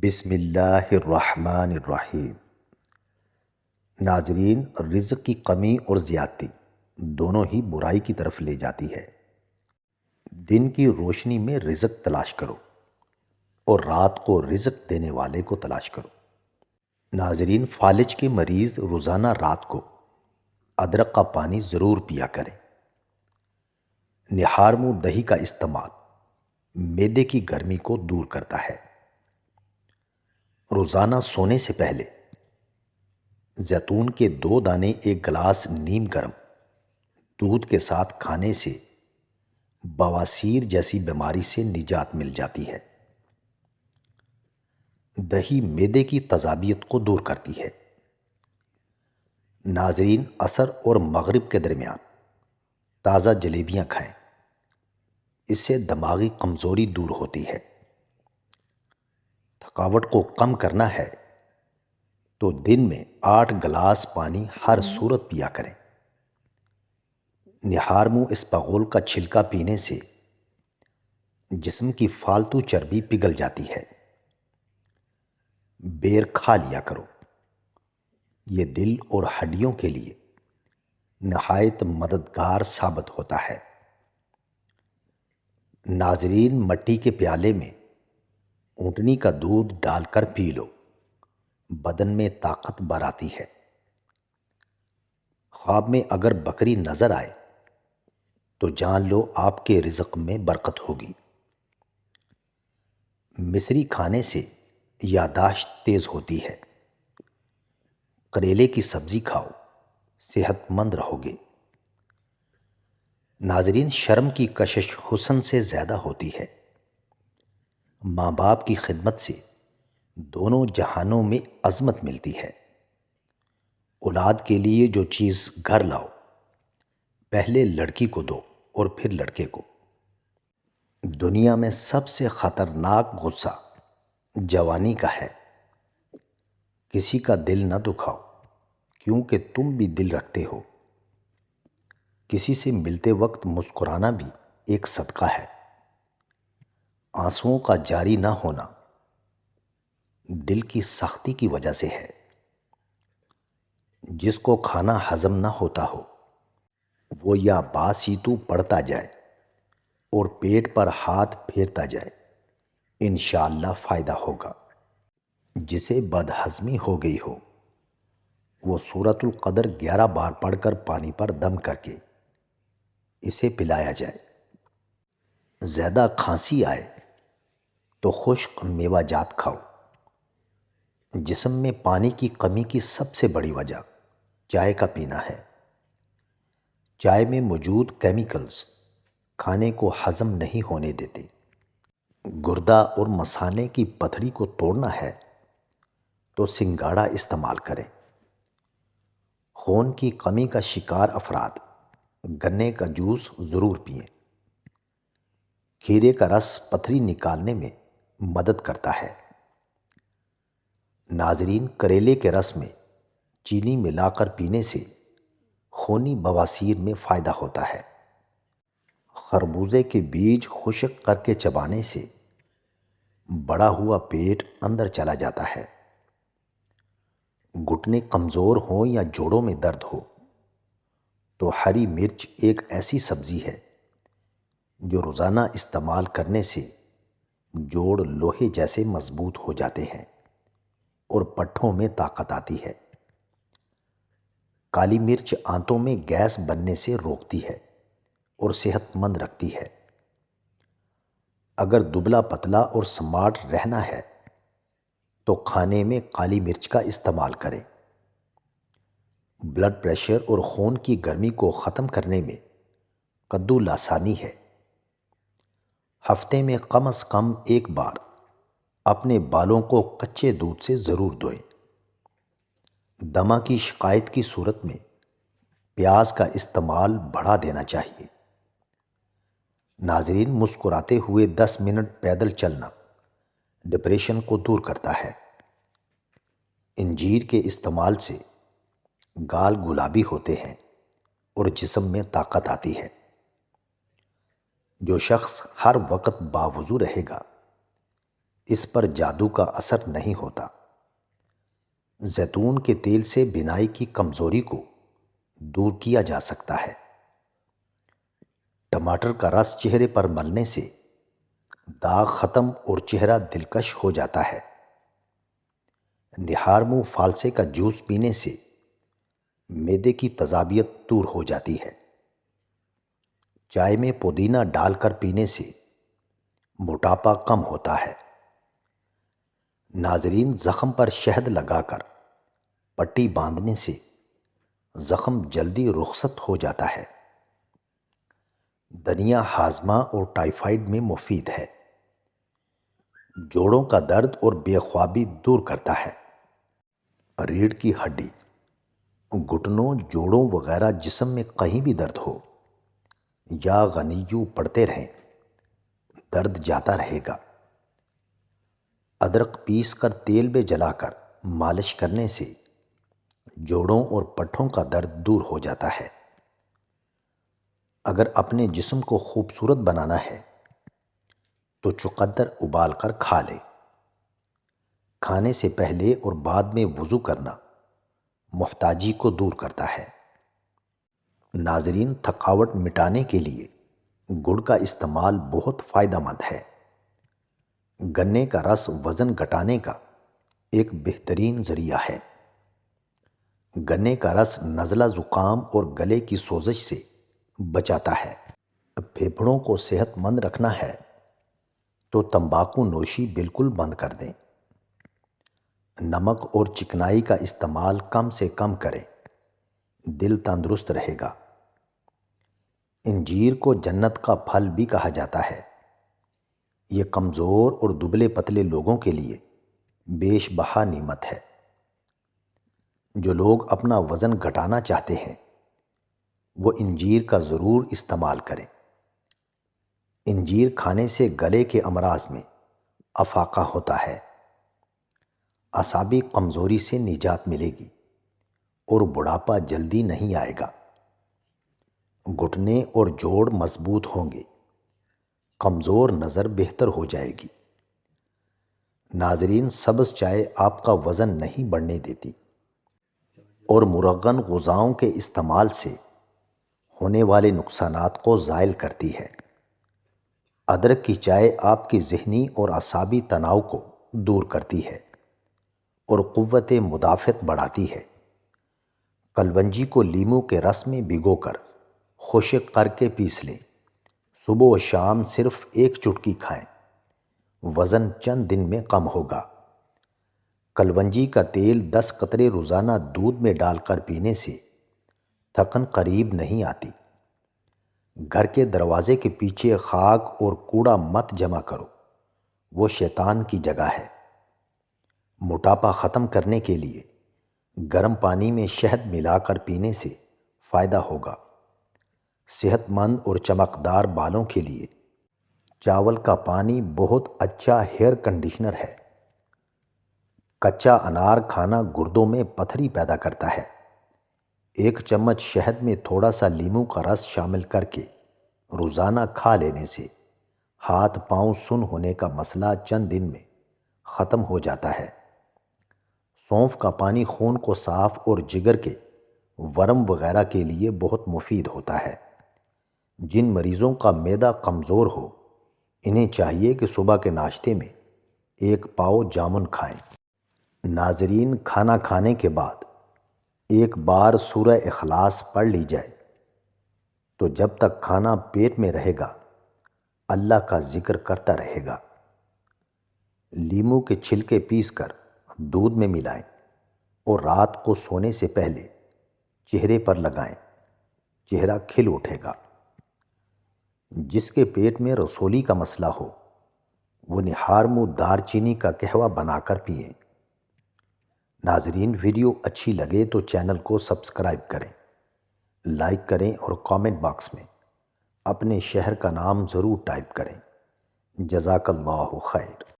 بسم اللہ الرحمن الرحیم۔ ناظرین، رزق کی کمی اور زیادتی دونوں ہی برائی کی طرف لے جاتی ہے۔ دن کی روشنی میں رزق تلاش کرو اور رات کو رزق دینے والے کو تلاش کرو۔ ناظرین، فالج کے مریض روزانہ رات کو ادرک کا پانی ضرور پیا کریں۔ نہار منہ دہی کا استعمال معدے کی گرمی کو دور کرتا ہے۔ روزانہ سونے سے پہلے زیتون کے 2 دانے ایک گلاس نیم گرم دودھ کے ساتھ کھانے سے بواسیر جیسی بیماری سے نجات مل جاتی ہے۔ دہی معدے کی تیزابیت کو دور کرتی ہے۔ ناظرین، عصر اور مغرب کے درمیان تازہ جلیبیاں کھائیں، اس سے دماغی کمزوری دور ہوتی ہے۔ تھکاوٹ کو کم کرنا ہے تو دن میں 8 گلاس پانی ہر صورت پیا کریں۔ نہار منہ اسپغول کا چھلکا پینے سے جسم کی فالتو چربی پگھل جاتی ہے۔ بیر کھا لیا کرو، یہ دل اور ہڈیوں کے لیے نہایت مددگار ثابت ہوتا ہے۔ ناظرین، مٹی کے پیالے میں اونٹنی کا دودھ ڈال کر پی لو، بدن میں طاقت بھر آتی ہے۔ خواب میں اگر بکری نظر آئے تو جان لو آپ کے رزق میں برکت ہوگی۔ مصری کھانے سے یادداشت تیز ہوتی ہے۔ کریلے کی سبزی کھاؤ، صحت مند رہو گے۔ ناظرین، شرم کی کشش حسن سے زیادہ ہوتی ہے۔ ماں باپ کی خدمت سے دونوں جہانوں میں عظمت ملتی ہے۔ اولاد کے لیے جو چیز گھر لاؤ، پہلے لڑکی کو دو اور پھر لڑکے کو۔ دنیا میں سب سے خطرناک غصہ جوانی کا ہے۔ کسی کا دل نہ دکھاؤ، کیونکہ تم بھی دل رکھتے ہو۔ کسی سے ملتے وقت مسکرانا بھی ایک صدقہ ہے۔ آنسوؤں کا جاری نہ ہونا دل کی سختی کی وجہ سے ہے۔ جس کو کھانا ہضم نہ ہوتا ہو وہ یا باسیتو پڑھتا جائے اور پیٹ پر ہاتھ پھیرتا جائے، انشاءاللہ فائدہ ہوگا۔ جسے بدہضمی ہو گئی ہو وہ سورۃ القدر 11 بار پڑھ کر پانی پر دم کر کے اسے پلایا جائے۔ زیادہ کھانسی آئے تو خشک میوہ جات کھاؤ۔ جسم میں پانی کی کمی کی سب سے بڑی وجہ چائے کا پینا ہے۔ چائے میں موجود کیمیکلز کھانے کو ہضم نہیں ہونے دیتے۔ گردہ اور مثانے کی پتھری کو توڑنا ہے تو سنگاڑا استعمال کریں۔ خون کی کمی کا شکار افراد گنے کا جوس ضرور پئیں۔ کھیرے کا رس پتھری نکالنے میں مدد کرتا ہے۔ ناظرین، کریلے کے رس میں چینی ملا کر پینے سے خونی بواسیر میں فائدہ ہوتا ہے۔ خربوزے کے بیج خشک کر کے چبانے سے بڑا ہوا پیٹ اندر چلا جاتا ہے۔ گھٹنے کمزور ہوں یا جوڑوں میں درد ہو تو ہری مرچ ایک ایسی سبزی ہے جو روزانہ استعمال کرنے سے جوڑ لوہے جیسے مضبوط ہو جاتے ہیں اور پٹھوں میں طاقت آتی ہے۔ کالی مرچ آنتوں میں گیس بننے سے روکتی ہے اور صحت مند رکھتی ہے۔ اگر دبلا پتلا اور سمارٹ رہنا ہے تو کھانے میں کالی مرچ کا استعمال کریں۔ بلڈ پریشر اور خون کی گرمی کو ختم کرنے میں کدو لاسانی ہے۔ ہفتے میں کم از کم ایک بار اپنے بالوں کو کچے دودھ سے ضرور دھوئیں۔ دمہ کی شکایت کی صورت میں پیاز کا استعمال بڑھا دینا چاہیے۔ ناظرین، مسکراتے ہوئے 10 منٹ پیدل چلنا ڈپریشن کو دور کرتا ہے۔ انجیر کے استعمال سے گال گلابی ہوتے ہیں اور جسم میں طاقت آتی ہے۔ جو شخص ہر وقت باوضو رہے گا اس پر جادو کا اثر نہیں ہوتا۔ زیتون کے تیل سے بینائی کی کمزوری کو دور کیا جا سکتا ہے۔ ٹماٹر کا رس چہرے پر ملنے سے داغ ختم اور چہرہ دلکش ہو جاتا ہے۔ نہار منہ فالسے کا جوس پینے سے معدے کی تذابیت دور ہو جاتی ہے۔ چائے میں پودینہ ڈال کر پینے سے موٹاپا کم ہوتا ہے۔ ناظرین، زخم پر شہد لگا کر پٹی باندھنے سے زخم جلدی رخصت ہو جاتا ہے۔ دھنیا ہاضمہ اور ٹائیفائڈ میں مفید ہے۔ جوڑوں کا درد اور بے خوابی دور کرتا ہے۔ ریڑھ کی ہڈی، گھٹنوں، جوڑوں وغیرہ جسم میں کہیں بھی درد ہو یا غنیو پڑتے رہیں، درد جاتا رہے گا۔ ادرک پیس کر تیل میں جلا کر مالش کرنے سے جوڑوں اور پٹھوں کا درد دور ہو جاتا ہے۔ اگر اپنے جسم کو خوبصورت بنانا ہے تو چقندر ابال کر کھا لے۔ کھانے سے پہلے اور بعد میں وضو کرنا محتاجی کو دور کرتا ہے۔ ناظرین، تھکاوٹ مٹانے کے لیے گڑ کا استعمال بہت فائدہ مند ہے۔ گنے کا رس وزن گھٹانے کا ایک بہترین ذریعہ ہے۔ گنے کا رس نزلہ، زکام اور گلے کی سوزش سے بچاتا ہے۔ پھیپھڑوں کو صحت مند رکھنا ہے تو تمباکو نوشی بالکل بند کر دیں۔ نمک اور چکنائی کا استعمال کم سے کم کریں، دل تندرست رہے گا۔ انجیر کو جنت کا پھل بھی کہا جاتا ہے۔ یہ کمزور اور دبلے پتلے لوگوں کے لیے بیش بہا نعمت ہے۔ جو لوگ اپنا وزن گھٹانا چاہتے ہیں وہ انجیر کا ضرور استعمال کریں۔ انجیر کھانے سے گلے کے امراض میں افاقہ ہوتا ہے۔ اعصابی کمزوری سے نجات ملے گی اور بڑھاپا جلدی نہیں آئے گا۔ گھٹنے اور جوڑ مضبوط ہوں گے، کمزور نظر بہتر ہو جائے گی۔ ناظرین، سبز چائے آپ کا وزن نہیں بڑھنے دیتی اور مرغن غذاؤں کے استعمال سے ہونے والے نقصانات کو زائل کرتی ہے۔ ادرک کی چائے آپ کی ذہنی اور اعصابی تناؤ کو دور کرتی ہے اور قوت مدافعت بڑھاتی ہے۔ کلونجی کو لیموں کے رس میں بھگو کر خشک کر کے پیس لیں۔ صبح و شام صرف ایک چٹکی کھائیں، وزن چند دن میں کم ہوگا۔ کلونجی کا تیل 10 قطرے روزانہ دودھ میں ڈال کر پینے سے تھکن قریب نہیں آتی۔ گھر کے دروازے کے پیچھے خاک اور کوڑا مت جمع کرو، وہ شیطان کی جگہ ہے۔ موٹاپا ختم کرنے کے لیے گرم پانی میں شہد ملا کر پینے سے فائدہ ہوگا۔ صحت مند اور چمکدار بالوں کے لیے چاول کا پانی بہت اچھا ہیئر کنڈیشنر ہے۔ کچا انار کھانا گردوں میں پتھری پیدا کرتا ہے۔ 1 چمچ شہد میں تھوڑا سا لیموں کا رس شامل کر کے روزانہ کھا لینے سے ہاتھ پاؤں سن ہونے کا مسئلہ چند دن میں ختم ہو جاتا ہے۔ سونف کا پانی خون کو صاف اور جگر کے ورم وغیرہ کے لیے بہت مفید ہوتا ہے۔ جن مریضوں کا معدہ کمزور ہو انہیں چاہیے کہ صبح کے ناشتے میں 1 پاؤ جامن کھائیں۔ ناظرین، کھانا کھانے کے بعد ایک بار سورہ اخلاص پڑھ لی جائے تو جب تک کھانا پیٹ میں رہے گا اللہ کا ذکر کرتا رہے گا۔ لیموں کے چھلکے پیس کر دودھ میں ملائیں اور رات کو سونے سے پہلے چہرے پر لگائیں، چہرہ کھل اٹھے گا۔ جس کے پیٹ میں رسولی کا مسئلہ ہو وہ نہار منہ دار چینی کا قہوہ بنا کر پئیں۔ ناظرین، ویڈیو اچھی لگے تو چینل کو سبسکرائب کریں، لائک کریں اور کامنٹ باکس میں اپنے شہر کا نام ضرور ٹائپ کریں۔ جزاک اللہ خیر۔